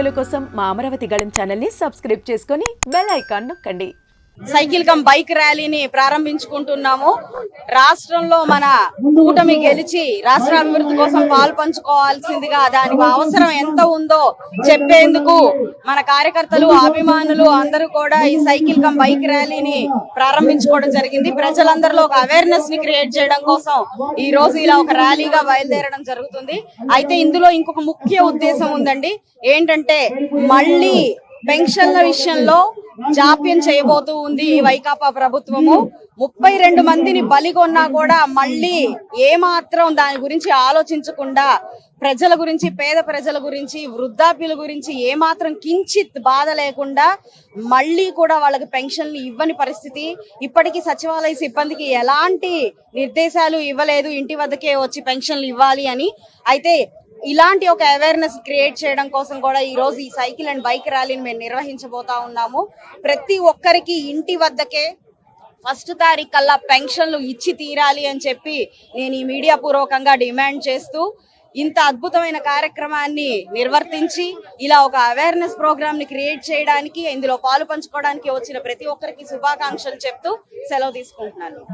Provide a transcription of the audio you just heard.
వీడియోల కోసం మా అమరావతి గళం ఛానల్ ని సబ్స్క్రైబ్ చేసుకొని బెల్ ఐకాన్ నొక్కండి. సైకిల్ కమ్ బైక్ ర్యాలీని ప్రారంభించుకుంటున్నాము. రాష్ట్రంలో మన కూటమి గెలిచి రాష్ట్ర అభివృద్ధి కోసం పాలు పంచుకోవాల్సిందిగా దానికి అవసరం ఎంత ఉందో చెప్పేందుకు మన కార్యకర్తలు అభిమానులు అందరూ కూడా ఈ సైకిల్ కమ్ బైక్ ర్యాలీని ప్రారంభించుకోవడం జరిగింది. ప్రజలందరిలో ఒక అవేర్నెస్ ని క్రియేట్ చేయడం కోసం ఈ రోజు ఇలా ఒక ర్యాలీగా బయలుదేరడం జరుగుతుంది. అయితే ఇందులో ఇంకొక ముఖ్య ఉద్దేశం ఉందండి. ఏంటంటే మళ్ళీ పెన్షన్ల విషయంలో జాప్యం చేయబోతూ ఉంది ఈ వైకాపా ప్రభుత్వము. 32 మందిని బలిగొన్నా కూడా మళ్ళీ ఏమాత్రం దాని గురించి ఆలోచించకుండా ప్రజల గురించి, పేద ప్రజల గురించి, వృద్ధాప్యుల గురించి ఏమాత్రం కించిత్ బాధ లేకుండా మళ్ళీ కూడా వాళ్ళకి పెన్షన్లు ఇవ్వని పరిస్థితి. ఇప్పటికీ సచివాలయ సిబ్బందికి ఎలాంటి నిర్దేశాలు ఇవ్వలేదు ఇంటి వద్దకే వచ్చి పెన్షన్లు ఇవ్వాలి అని. అయితే ఇలాంటి ఒక అవేర్నెస్ క్రియేట్ చేయడం కోసం కూడా ఈ రోజు ఈ సైకిల్ అండ్ బైక్ ర్యాలీని మేము నిర్వహించబోతా ఉన్నాము. ప్రతి ఒక్కరికి ఇంటి వద్దకే 1వ తారీఖు కల్లా పెన్షన్లు ఇచ్చి తీరాలి అని చెప్పి నేను ఈ మీడియా పూర్వకంగా డిమాండ్ చేస్తూ ఇంత అద్భుతమైన కార్యక్రమాన్ని నిర్వర్తించి ఇలా ఒక అవేర్నెస్ ప్రోగ్రామ్ ని క్రియేట్ చేయడానికి, ఇందులో పాలు పంచుకోవడానికి వచ్చిన ప్రతి ఒక్కరికి శుభాకాంక్షలు చెప్తూ సెలవు తీసుకుంటున్నాను.